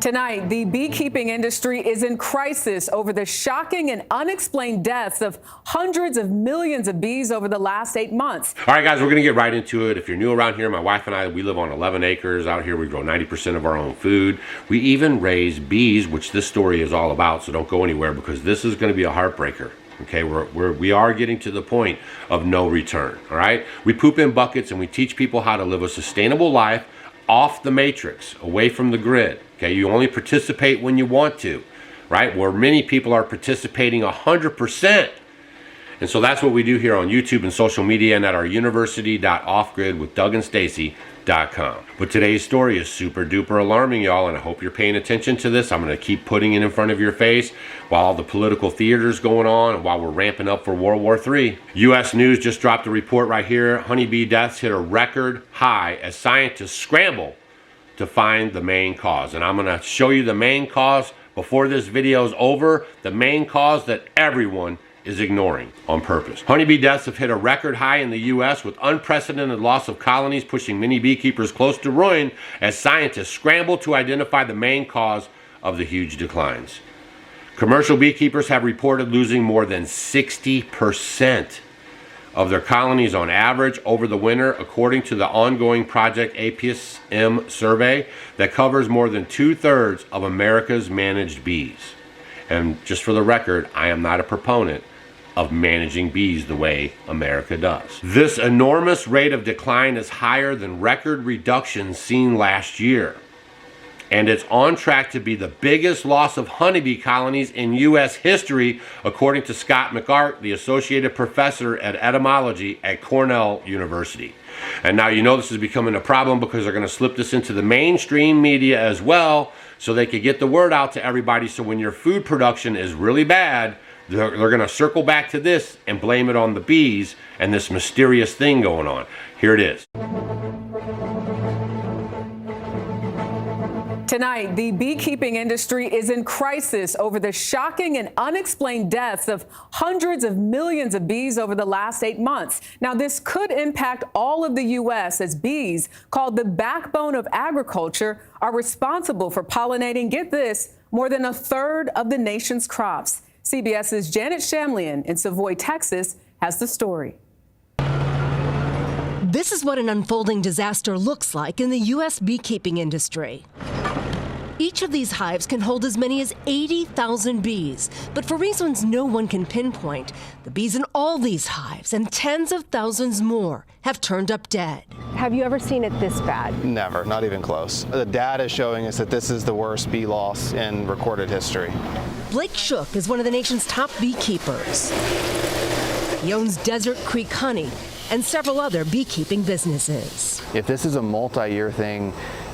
Tonight, the beekeeping industry is in crisis over the shocking and unexplained deaths of hundreds of millions of bees over the last 8 months. All right, guys, we're going to get right into it. If you're new around here, my wife and I, we live on 11 acres. Out here, we grow 90% of our own food. We even raise bees, which this story is all about, so don't go anywhere because this is going to be a heartbreaker. Okay, we are getting to the point of no return, all right? We poop in buckets and we teach people how to live a sustainable life off the matrix, away from the grid. Okay, you only participate when you want to, right? Where many people are participating 100%. And so that's what we do here on YouTube and social media and at our university.offgridwithdougandstacy.com. But today's story is super duper alarming, y'all, and I hope you're paying attention to this. I'm going to keep putting it in front of your face while all the political theater's going on and while we're ramping up for World War III. U.S. News just dropped a report right here. Honeybee deaths hit a record high as scientists scramble to find the main cause. And I'm going to show you the main cause before this video is over, the main cause that everyone is ignoring on purpose. Honeybee deaths have hit a record high in the U.S. with unprecedented loss of colonies pushing many beekeepers close to ruin as scientists scramble to identify the main cause of the huge declines. Commercial beekeepers have reported losing more than 60% of their colonies on average over the winter, according to the ongoing Project APS-M survey that covers more than 2/3 of America's managed bees. And just for the record, I am not a proponent of managing bees the way America does. This enormous rate of decline is higher than record reductions seen last year. And it's on track to be the biggest loss of honeybee colonies in U.S. history, according to Scott McArt, the associated professor at etymology at Cornell University. And now you know this is becoming a problem because they're going to slip this into the mainstream media as well, so they could get the word out to everybody. So when your food production is really bad, they're going to circle back to this and blame it on the bees and this mysterious thing going on. Here it is. Tonight, the beekeeping industry is in crisis over the shocking and unexplained deaths of hundreds of millions of bees over the last 8 months. Now, this could impact all of the U.S. as bees, called the backbone of agriculture, are responsible for pollinating, get this, more than 1/3 of the nation's crops. CBS's Janet Shamlian in Savoy, Texas, has the story. This is what an unfolding disaster looks like in the U.S. beekeeping industry. Each of these hives can hold as many as 80,000 bees, but for reasons no one can pinpoint, the bees in all these hives and tens of thousands more have turned up dead. Have you ever seen it this bad? Never, not even close. The data is showing us that this is the worst bee loss in recorded history. Blake Shook is one of the nation's top beekeepers. He owns Desert Creek Honey and several other beekeeping businesses. If this is a multi-year thing,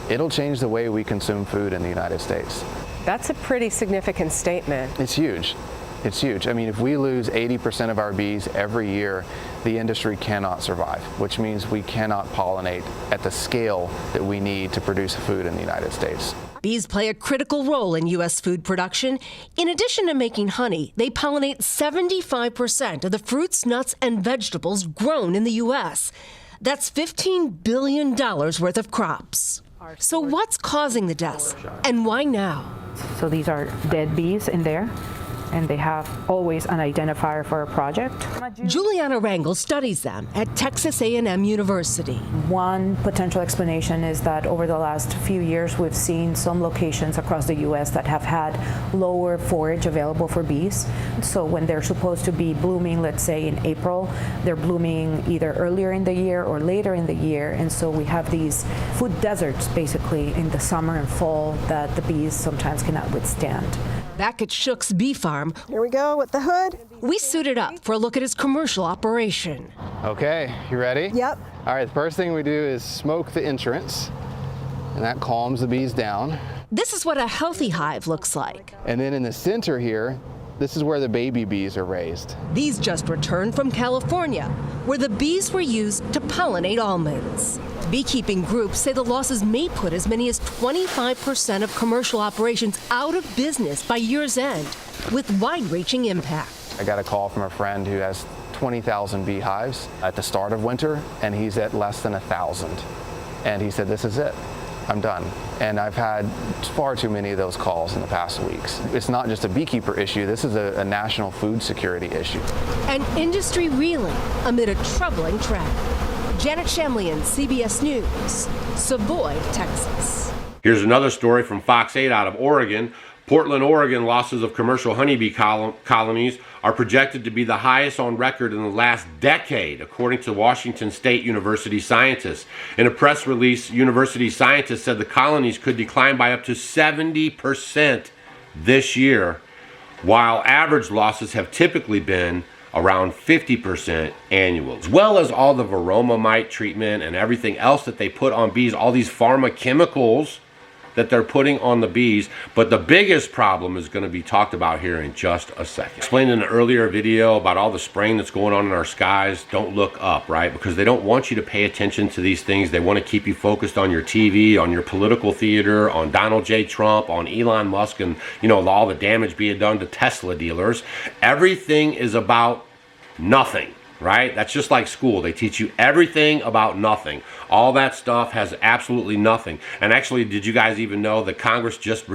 it'll change the way we consume food in the United States. That's a pretty significant statement. It's huge. It's huge. I mean, if we lose 80% of our bees every year, the industry cannot survive, which means we cannot pollinate at the scale that we need to produce food in the United States. Bees play a critical role in U.S. food production. In addition to making honey, they pollinate 75% of the fruits, nuts, and vegetables grown in the U.S. That's $15 billion worth of crops. So what's causing the deaths, and why now? So these are dead bees in there, and they have always an identifier for a project. Juliana Rangel studies them at Texas A&M University. One potential explanation is that over the last few years, we've seen some locations across the U.S. that have had lower forage available for bees. So when they're supposed to be blooming, let's say in April, they're blooming either earlier in the year or later in the year. And so we have these food deserts basically in the summer and fall that the bees sometimes cannot withstand. Back at Shook's bee farm, here we go with the hood. We suited up for a look at his commercial operation. Okay, you ready? Yep. All right, the first thing we do is smoke the entrance, and that calms the bees down. This is what a healthy hive looks like. And then in the center here, this is where the baby bees are raised. These just returned from California, where the bees were used to pollinate almonds. Beekeeping groups say the losses may put as many as 25% of commercial operations out of business by year's end, with wide-reaching impact. I got a call from a friend who has 20,000 beehives at the start of winter, and he's at less than 1,000. And he said, this is it. I'm done. And I've had far too many of those calls in the past weeks. It's not just a beekeeper issue, this is a national food security issue. An industry reeling amid a troubling trend. Janet Shamlian, CBS News, Savoy, Texas. Here's another story from Fox 8 out of Oregon. Portland, Oregon losses of commercial honeybee colonies are projected to be the highest on record in the last decade, according to Washington State University scientists. In a press release, university scientists said the colonies could decline by up to 70% this year, while average losses have typically been around 50% annual. As well as all the varroa mite treatment and everything else that they put on bees, all these pharma chemicals that they're putting on the bees. But the biggest problem is going to be talked about here in just a second. Explained in an earlier video about all the spraying that's going on in our skies. Don't look up, right? Because they don't want you to pay attention to these things. They want to keep you focused on your TV, on your political theater, on Donald J. Trump, on Elon Musk, and all the damage being done to Tesla dealers. Everything is about nothing. Right? That's just like school. They teach you everything about nothing. All that stuff has absolutely nothing. And actually, did you guys even know that Congress just,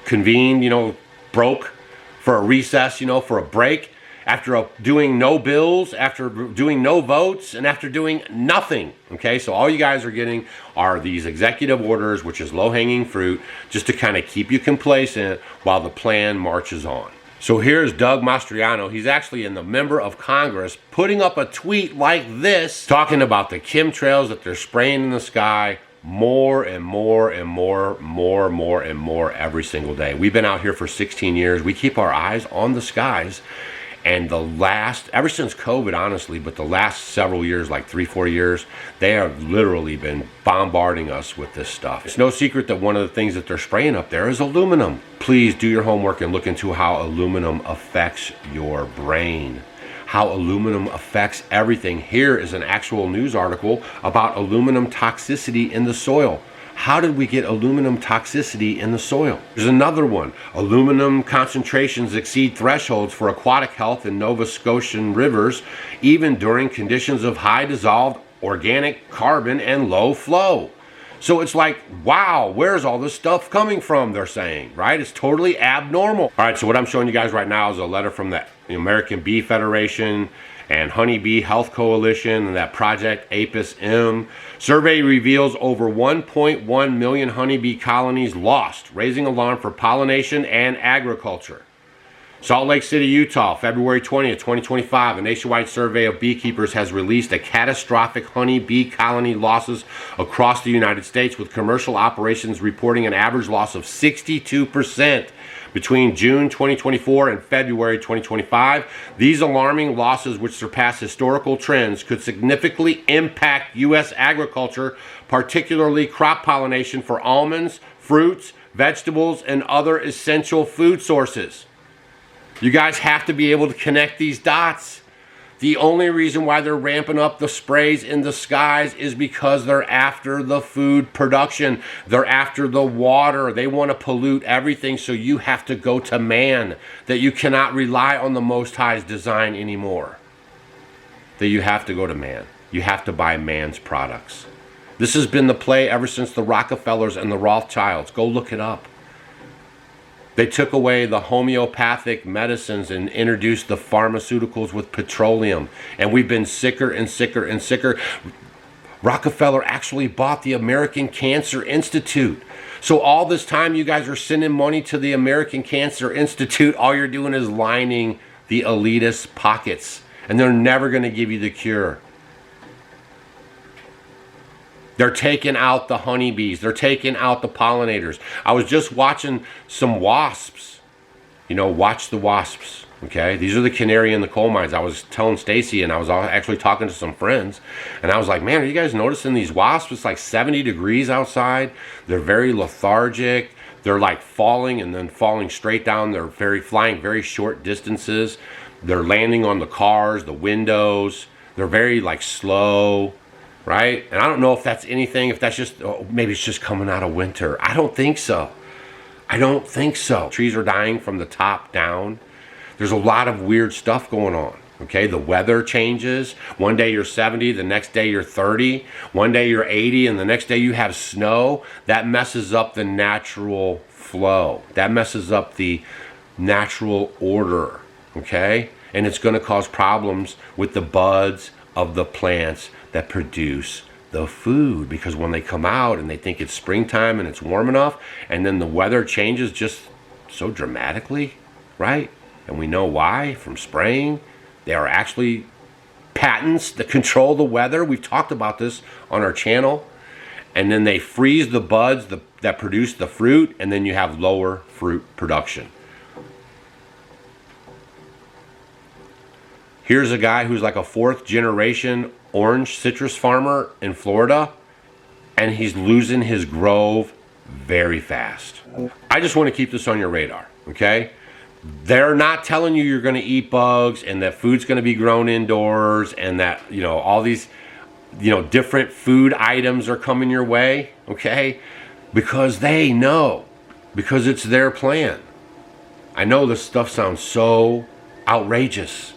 convened, broke for a recess, for a break, after doing no bills, after doing no votes, and after doing nothing? Okay, so all you guys are getting are these executive orders, which is low-hanging fruit, just to kind of keep you complacent while the plan marches on. So here's Doug Mastriano. He's actually a member of Congress putting up a tweet like this, talking about the chemtrails that they're spraying in the sky more and more and more and more every single day. We've been out here for 16 years. We keep our eyes on the skies. And ever since COVID, honestly, but the last several years, like 3-4 years, they have literally been bombarding us with this stuff. It's no secret that one of the things that they're spraying up there is aluminum. Please do your homework and look into how aluminum affects your brain, how aluminum affects everything. Here is an actual news article about aluminum toxicity in the soil. How did we get aluminum toxicity in the soil? There's another one. Aluminum concentrations exceed thresholds for aquatic health in Nova Scotian rivers, even during conditions of high dissolved organic carbon and low flow. So it's like, wow, where's all this stuff coming from, they're saying, right? It's totally abnormal. All right, so what I'm showing you guys right now is a letter from the American Bee Federation and Honeybee Health Coalition and that Project APIS-M. Survey reveals over 1.1 million honeybee colonies lost, raising alarm for pollination and agriculture. Salt Lake City, Utah, February 20th, 2025, a nationwide survey of beekeepers has released a catastrophic honeybee colony losses across the United States, with commercial operations reporting an average loss of 62% between June 2024 and February 2025. These alarming losses, which surpass historical trends, could significantly impact U.S. agriculture, particularly crop pollination for almonds, fruits, vegetables, and other essential food sources. You guys have to be able to connect these dots. The only reason why they're ramping up the sprays in the skies is because they're after the food production. They're after the water. They want to pollute everything, so you have to go to man. That you cannot rely on the Most High's design anymore. That you have to go to man. You have to buy man's products. This has been the play ever since the Rockefellers and the Rothschilds. Go look it up. They took away the homeopathic medicines and introduced the pharmaceuticals with petroleum. And we've been sicker and sicker and sicker. Rockefeller actually bought the American Cancer Institute. So all this time you guys are sending money to the American Cancer Institute. All you're doing is lining the elitist pockets. And they're never going to give you the cure. They're taking out the honeybees. They're taking out the pollinators. I was just watching some wasps. Watch the wasps, okay? These are the canary in the coal mines. I was telling Stacy, and I was actually talking to some friends, and I was like, man, are you guys noticing these wasps? It's like 70 degrees outside. They're very lethargic. They're like falling and then falling straight down. They're flying very short distances. They're landing on the cars, the windows. They're very slow. Right? And I don't know if that's anything, if that's just, maybe it's just coming out of winter. I don't think so. Trees are dying from the top down. There's a lot of weird stuff going on. Okay, the weather changes. One day you're 70, the next day you're 30. One day you're 80, and the next day you have snow. That messes up the natural flow. That messes up the natural order, okay? And it's going to cause problems with the buds of the plants that produce the food, because when they come out and they think it's springtime and it's warm enough, and then the weather changes just so dramatically, right? And we know why from spraying. There are actually patents that control the weather. We've talked about this on our channel. And then they freeze the buds that produce the fruit, and then you have lower fruit production. Here's a guy who's like a 4th generation orange citrus farmer in Florida, and he's losing his grove very fast. I just want to keep this on your radar, okay? They're not telling you you're going to eat bugs and that food's going to be grown indoors and that, you know, all these, you know, different food items are coming your way, okay? Because they know, because it's their plan. I know this stuff sounds so outrageous,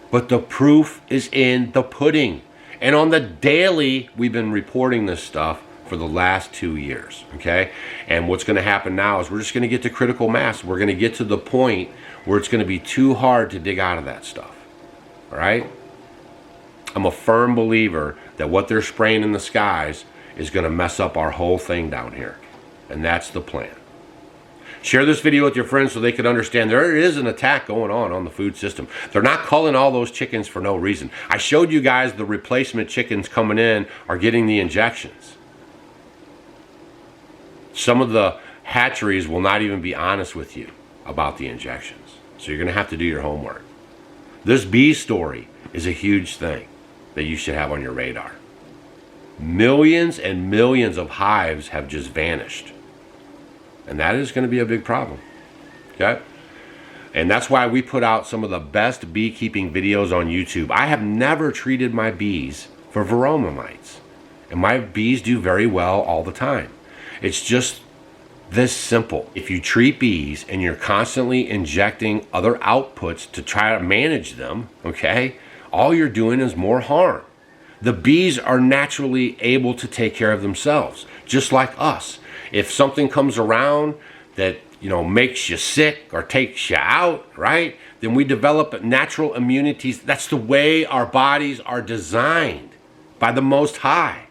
but the proof is in the pudding. And on the daily, we've been reporting this stuff for the last 2 years, okay? And what's going to happen now is we're just going to get to critical mass. We're going to get to the point where it's going to be too hard to dig out of that stuff, all right? I'm a firm believer that what they're spraying in the skies is going to mess up our whole thing down here, and that's the plan. Share this video with your friends so they can understand there is an attack going on the food system. They're not culling all those chickens for no reason. I showed you guys the replacement chickens coming in are getting the injections. Some of the hatcheries will not even be honest with you about the injections. So you're going to have to do your homework. This bee story is a huge thing that you should have on your radar. Millions and millions of hives have just vanished. And that is going to be a big problem. Okay? And that's why we put out some of the best beekeeping videos on YouTube. I have never treated my bees for varroa mites. And my bees do very well all the time. It's just this simple. If you treat bees and you're constantly injecting other outputs to try to manage them, okay, all you're doing is more harm. The bees are naturally able to take care of themselves, just like us. If something comes around that, you know, makes you sick or takes you out, right, then we develop natural immunities. That's the way our bodies are designed by the Most High.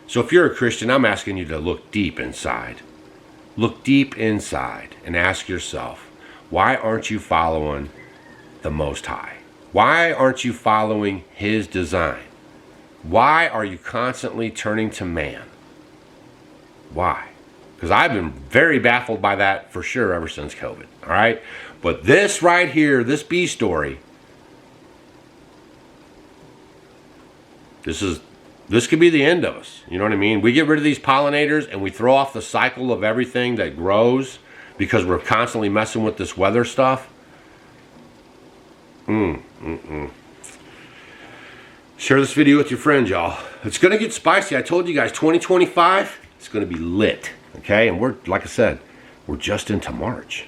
So if you're a Christian, I'm asking you to look deep inside. Look deep inside and ask yourself, why aren't you following the Most High? Why aren't you following His design? Why are you constantly turning to man? Why? Because I've been very baffled by that for sure ever since COVID, all right? But this right here, this bee story, this could be the end of us. You know what I mean? We get rid of these pollinators and we throw off the cycle of everything that grows because we're constantly messing with this weather stuff. Share this video with your friends, y'all. It's going to get spicy. I told you guys, 2025, it's going to be lit. Okay? And we're, like I said, we're just into March.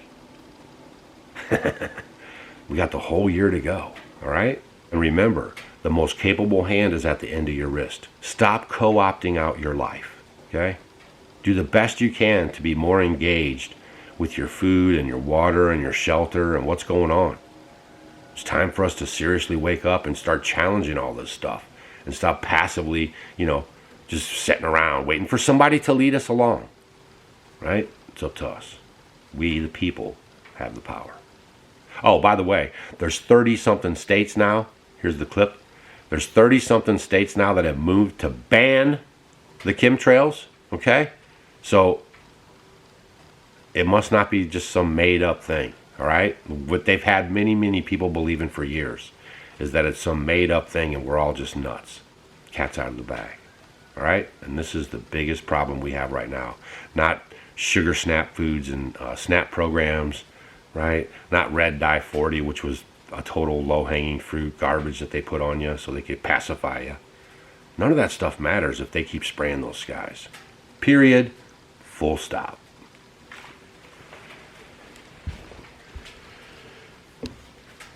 We got the whole year to go. All right? And remember, the most capable hand is at the end of your wrist. Stop co-opting out your life, okay? Do the best you can to be more engaged with your food and your water and your shelter and what's going on. It's time for us to seriously wake up and start challenging all this stuff and stop passively, you know, just sitting around waiting for somebody to lead us along, right? It's up to us. We, the people, have the power. Oh, by the way, there's 30-something states now. Here's the clip. There's 30-something states now that have moved to ban the chemtrails, okay? So it must not be just some made-up thing, all right? What they've had many, many people believing for years is that it's some made-up thing and we're all just nuts. Cat's out of the bag, all right? And this is the biggest problem we have right now. Not sugar snap foods and snap programs, right? Not red dye 40, which was a total low-hanging fruit garbage that they put on you so they could pacify you. None of that stuff matters if they keep spraying those skies. Period. Full stop.